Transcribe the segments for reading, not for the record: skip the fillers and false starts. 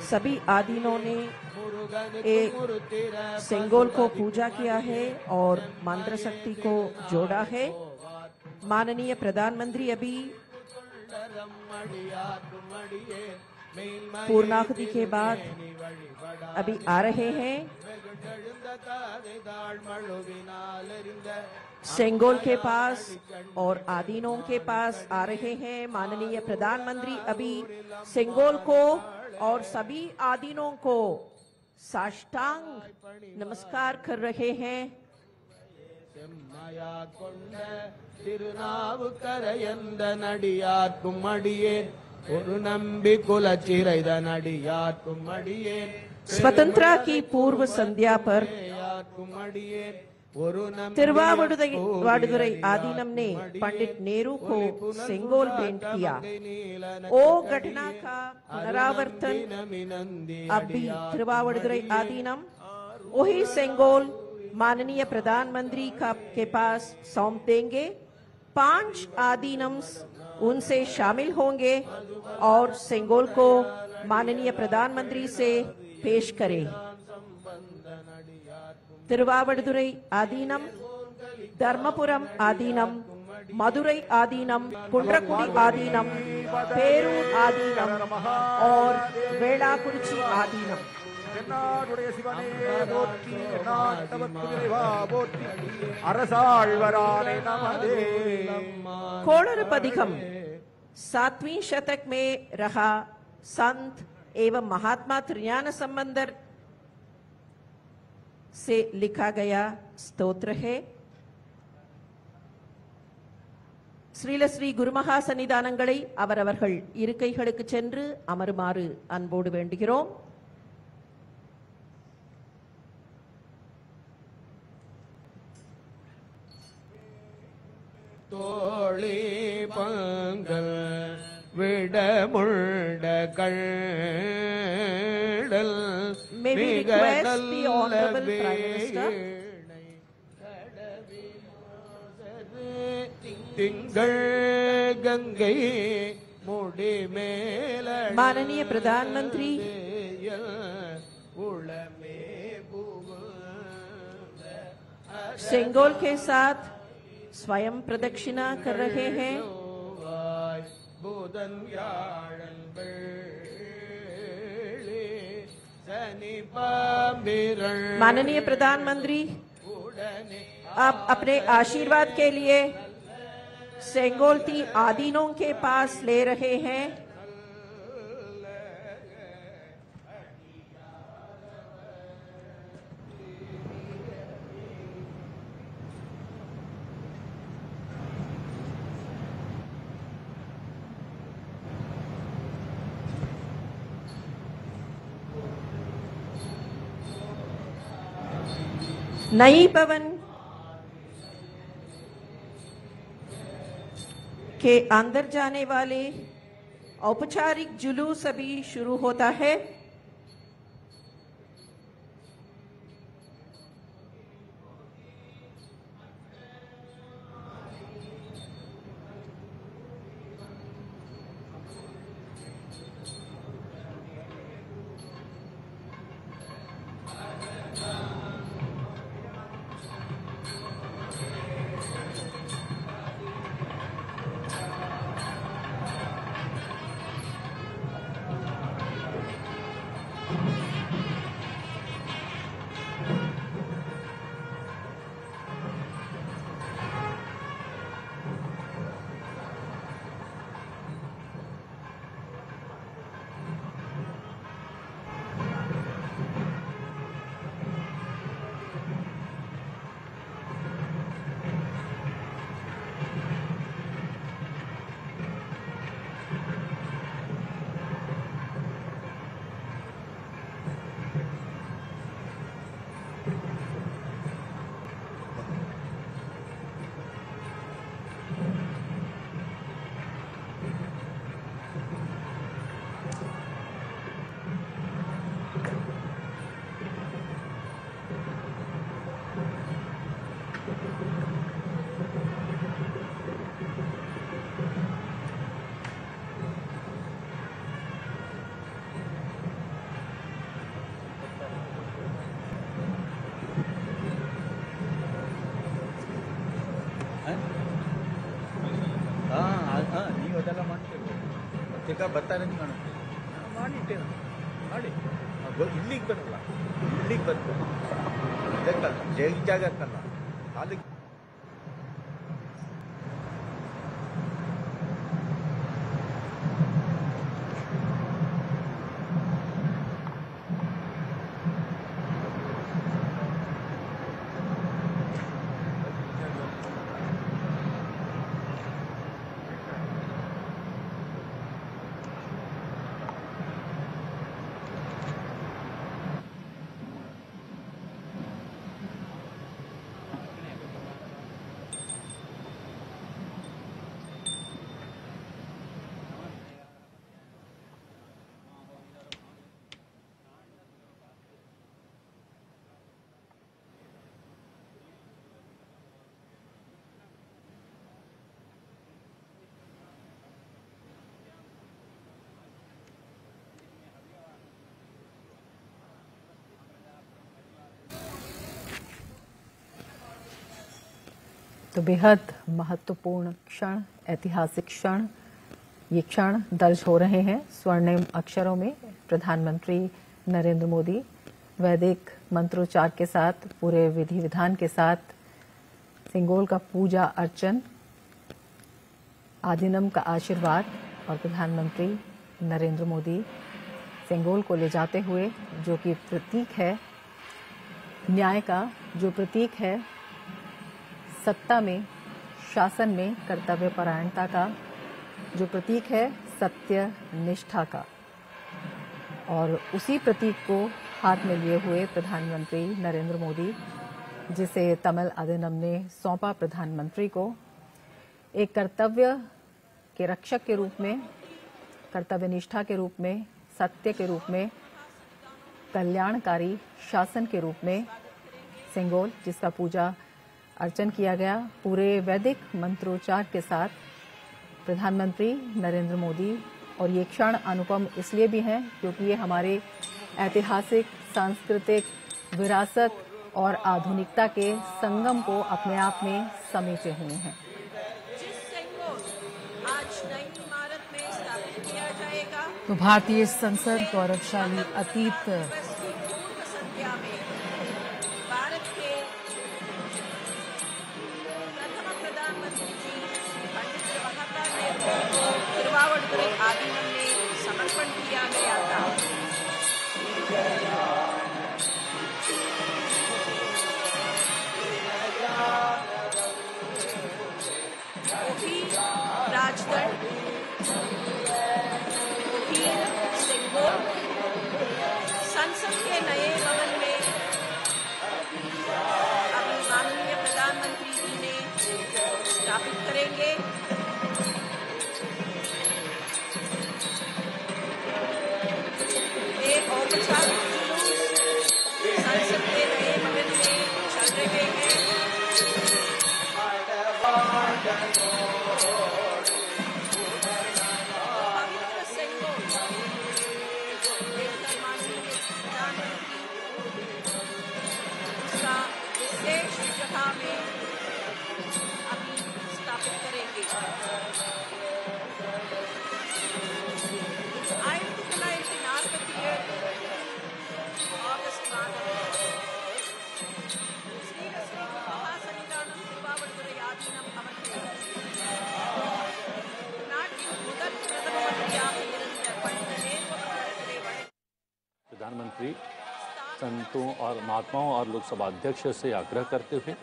सभी आदीनों ने एक सेंगोल को पूजा किया है और मंत्र शक्ति को जोड़ा है। माननीय प्रधानमंत्री अभी पूर्णाहुति के बाद अभी आ रहे हैं। सेंगोल के पास और आदीनों के पास आ रहे हैं। माननीय प्रधानमंत्री अभी सेंगोल को और सभी आदीनों को साष्टांग नमस्कार कर रहे हैं। स्वतंत्रता की पूर्व संध्या पर तिरुवावडुरै आदीनम ने पंडित नेहरू को सेंगोल भेंट किया। ओ घटना का पुनरावर्तन अब भी तिरुवावडुरै आदीनम वही सेंगोल माननीय प्रधानमंत्री के पास सौंप देंगे। 5 आदीनम्स उनसे शामिल होंगे और सेंगोल को माननीय प्रधानमंत्री से पेश करें। तिरुवावडुरै आदीनम, धर्मपुरम आदीनम, मदुरै आदीनम, कुंड्रकुडी आदीनम, पेरूर आदीनम और वेड़ाकुरिची आदीनम। कोडरपदिकम 7वीं शतक में रहा संत एवं महात्मा त्रिज्ञान संबंधर से लिखा गया स्तोत्र है। ஸ்ரீல ஸ்ரீ குருமகா சன்னிதானங்களை அவரவர்கள் இருக்கைகளுக்கு சென்று அமருமாறு அன்போடு வேண்டுகிறோம். தோழி Panghal விடமுண்ட கள்ளல் May we request the Honorable Prime Minister திங்கள் கங்கை முடி மேல माननीय प्रधानमंत्री सेंगोल के साथ स्वयं प्रदक्षिणा कर रहे हैं। माननीय प्रधानमंत्री अब अपने आशीर्वाद के लिए सेंगोल 3 आदीनों के पास ले रहे हैं। नई भवन के अंदर जाने वाले औपचारिक जुलूस अभी शुरू होता है। ಈಗ ಬರ್ತಾನೆ ಕಾಣುತ್ತೆ ಮಾಡಿಟ್ಟೆ ಮಾಡಿ ಇಲ್ಲಿಗೆ ಬರಲ್ಲ ಇಲ್ಲಿಗೆ ಬರ್ತಾರೆ ಇದಕ್ಕಲ್ಲ ಜೈಲ್ ಜಾಗಕ್ಕಲ್ಲ ಅಲ್ಲಿ तो बेहद महत्वपूर्ण क्षण, ऐतिहासिक क्षण, ये क्षण दर्ज हो रहे हैं स्वर्णिम अक्षरों में। प्रधानमंत्री नरेंद्र मोदी वैदिक मंत्रोच्चार के साथ, पूरे विधि विधान के साथ सिंगोल का पूजा अर्चन, आदिनम का आशीर्वाद और प्रधानमंत्री नरेंद्र मोदी सिंगोल को ले जाते हुए, जो कि प्रतीक है न्याय का, जो प्रतीक है सत्ता में, शासन में कर्तव्य परायणता का, जो प्रतीक है सत्य निष्ठा का, और उसी प्रतीक को हाथ में लिए हुए प्रधानमंत्री नरेंद्र मोदी, जिसे तमिल आदिनम ने सौंपा प्रधानमंत्री को, एक कर्तव्य के रक्षक के रूप में, कर्तव्य निष्ठा के रूप में, सत्य के रूप में, कल्याणकारी शासन के रूप में सिंगोल, जिसका पूजा अर्चन किया गया पूरे वैदिक मंत्रोच्चार के साथ, प्रधानमंत्री नरेंद्र मोदी। और ये क्षण अनुपम इसलिए भी हैं क्योंकि ये हमारे ऐतिहासिक, सांस्कृतिक विरासत और आधुनिकता के संगम को अपने आप में समेटे हुए हैं। जिस सिंगोल आज नई इमारत में स्थापित किया जाएगा, तो भारतीय संसद गौरवशाली अतीत पूर्व संध्या में भारत के प्रथम प्रधानमंत्री जी पंडित जवाहरलाल नेहरू को तिरुवावड़ुतुरै आदीनम में समर्पण किया गया था। वही राजदंड, वीर सिंगोल संसद के नए भवन में अभी माननीय प्रधानमंत्री जी ने स्थापित करेंगे। एक औपचारिक जुलूस संसद के नए भवन में चल रहे हैं। पवित्र सिंगोल देखकर माननीय प्रधानमंत्री उसका विशेष जगह में अभी स्थापित करेंगे। 1947 ఆగస్టు 4 శ్రీ మహాసన్నిధానం తిరువావడుతురై ఆదీనం அவர்கள் நாட்டின் முதல் பிரதம மந்திரியாக இருந்த பண்டித நேரு அவர்களை प्रधानमंत्री संतों और महात्माओं और लोकसभा अध्यक्ष से आग्रह करते हुए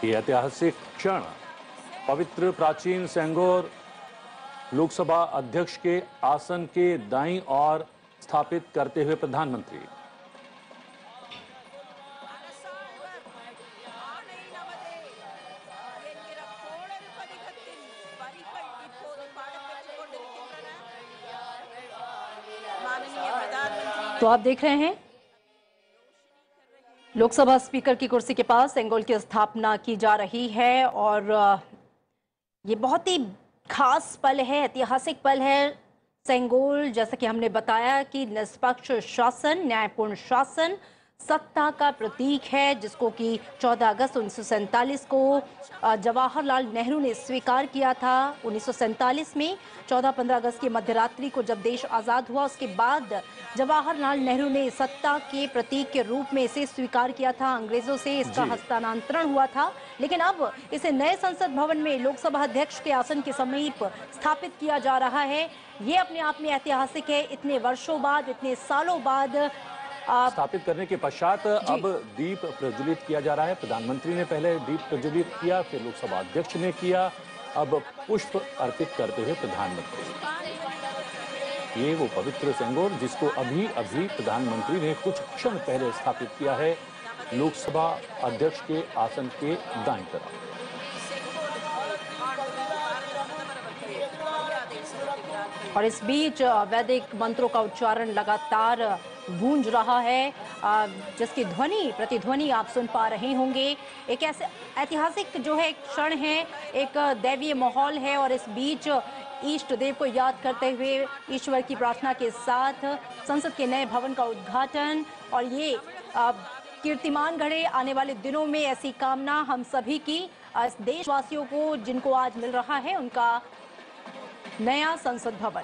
ये ऐतिहासिक क्षण पवित्र प्राचीन सेंगोर लोकसभा अध्यक्ष के आसन के दाईं ओर स्थापित करते हुए प्रधानमंत्री तो आप देख रहे हैं लोकसभा स्पीकर की कुर्सी के पास सेंगोल की स्थापना की जा रही है और ये बहुत ही खास पल है, ऐतिहासिक पल है। सेंगोल, जैसा कि हमने बताया कि निष्पक्ष शासन, न्यायपूर्ण शासन, सत्ता का प्रतीक है, जिसको कि 14 अगस्त 1947 को जवाहरलाल नेहरू ने स्वीकार किया था। 1947 में 14-15 अगस्त की मध्यरात्रि को जब देश आज़ाद हुआ, उसके बाद जवाहरलाल नेहरू ने सत्ता के प्रतीक के रूप में इसे स्वीकार किया था। अंग्रेजों से इसका हस्तांतरण हुआ था, लेकिन अब इसे नए संसद भवन में लोकसभा अध्यक्ष के आसन के समीप स्थापित किया जा रहा है। ये अपने आप में ऐतिहासिक है। इतने वर्षों बाद, इतने सालों बाद स्थापित करने के पश्चात अब दीप प्रज्वलित किया जा रहा है। प्रधानमंत्री ने पहले दीप प्रज्वलित किया, फिर लोकसभा अध्यक्ष ने किया, अब पुष्प अर्पित करते हुए प्रधानमंत्री। ये वो पवित्र सेंगोल जिसको अभी अभी प्रधानमंत्री ने कुछ क्षण पहले स्थापित किया है लोकसभा अध्यक्ष के आसन के दाईं तरफ। और इस बीच वैदिक मंत्रों का उच्चारण लगातार गूंज रहा है, जिसकी ध्वनि प्रतिध्वनि आप सुन पा रहे होंगे। एक ऐसे ऐतिहासिक जो है क्षण है, एक दैवीय माहौल है, और इस बीच इष्ट देव को याद करते हुए ईश्वर की प्रार्थना के साथ संसद के नए भवन का उद्घाटन। और ये कीर्तिमान गढ़े आने वाले दिनों में, ऐसी कामना हम सभी की, देशवासियों को जिनको आज मिल रहा है उनका नया संसद भवन।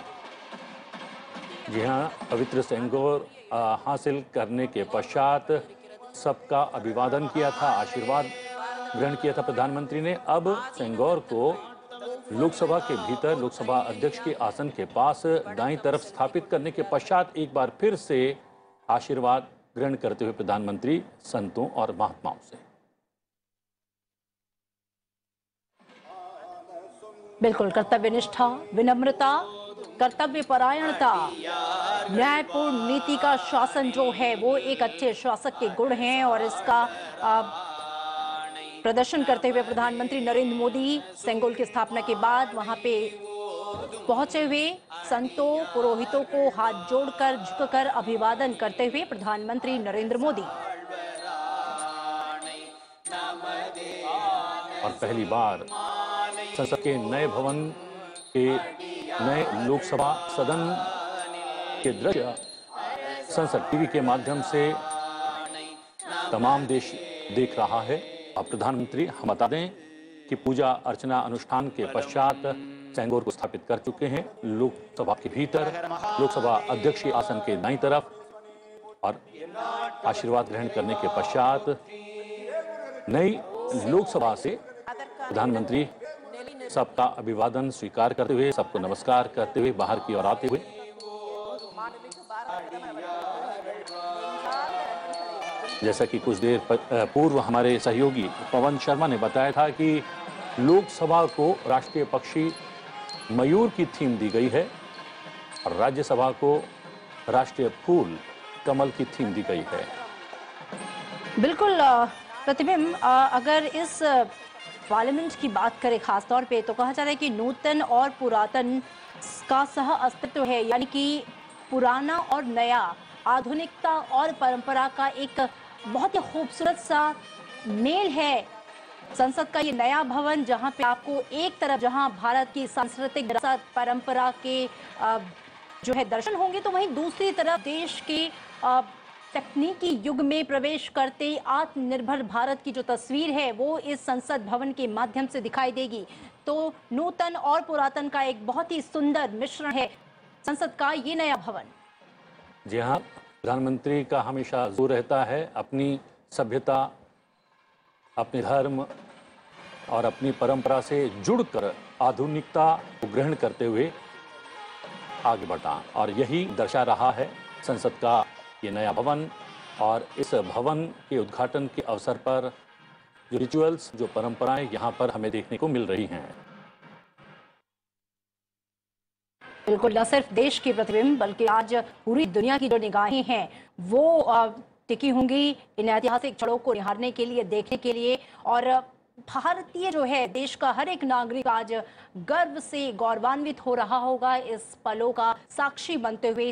जी हाँ, पवित्र सेंगोल हासिल करने के पश्चात सबका अभिवादन किया था, आशीर्वाद ग्रहण किया था प्रधानमंत्री ने। अब सेंगोल को लोकसभा के भीतर लोकसभा अध्यक्ष के आसन के पास दाईं तरफ स्थापित करने के पश्चात एक बार फिर से आशीर्वाद ग्रहण करते हुए प्रधानमंत्री संतों और महात्माओं से। बिल्कुल कर्तव्य निष्ठा, विनम्रता, कर्तव्य परायणता, न्यायपूर्ण नीति का शासन जो है वो एक अच्छे शासक के गुण हैं, और इसका प्रदर्शन करते हुए प्रधानमंत्री नरेंद्र मोदी सेंगोल की स्थापना के बाद वहां पे पहुंचे हुए संतों पुरोहितों को हाथ जोड़कर झुककर अभिवादन करते हुए प्रधानमंत्री नरेंद्र मोदी। और पहली बार संसद के नए भवन के नए लोकसभा सदन के दृश्य संसद टीवी के माध्यम से तमाम देश देख रहा है। अब प्रधानमंत्री हम बता दें कि पूजा अर्चना अनुष्ठान के पश्चात सेंगोल को स्थापित कर चुके हैं लोकसभा के भीतर लोकसभा अध्यक्ष के आसन के दाईं तरफ, और आशीर्वाद ग्रहण करने के पश्चात नई लोकसभा से प्रधानमंत्री सबका अभिवादन स्वीकार करते हुए, सबको नमस्कार करते हुए बाहर की ओर आते हुए जैसा कि कुछ देर पूर्व हमारे सहयोगी पवन शर्मा ने बताया था कि लोकसभा को राष्ट्रीय पक्षी मयूर की थीम दी गई है और राज्यसभा को राष्ट्रीय फूल कमल की थीम दी गई है। बिल्कुल प्रतिबिंब, अगर इस पार्लियामेंट की बात करें खास तौर पे, तो कहा जाता है कि नूतन और पुरातन का सह अस्तित्व है, यानी कि पुराना और नया, आधुनिकता और परंपरा का एक बहुत ही खूबसूरत सा मेल है। संसद का ये नया भवन, जहां पे आपको एक तरफ जहां भारत की सांस्कृतिक विरासत परंपरा के जो है दर्शन होंगे, तो वहीं दूसरी तरफ देश के तकनीकी युग में प्रवेश करते आत्मनिर्भर भारत की जो तस्वीर है वो इस संसद भवन के माध्यम से दिखाई देगी। तो नूतन और पुरातन का एक बहुत ही सुंदर मिश्रण है संसद का ये नया भवन। जी हाँ, प्रधानमंत्री का हमेशा जोर रहता है अपनी सभ्यता, अपने धर्म और अपनी परंपरा से जुड़कर आधुनिकता को ग्रहण करते हुए आगे बढ़ना, और यही दर्शा रहा है संसद का ये नया भवन। और इस भवन के उद्घाटन के अवसर पर जो रिचुअल्स, जो परंपराएं यहाँ पर हमें देखने को मिल रही हैं। बिल्कुल, न सिर्फ देश की प्रतिबिंब बल्कि आज पूरी दुनिया की जो निगाहें हैं वो टिकी होंगी इन ऐतिहासिक क्षणों को निहारने के लिए, देखने के लिए। और भारतीय जो है, देश का हर एक नागरिक आज गर्व से गौरवान्वित हो रहा होगा इस पलों का साक्षी बनते हुए।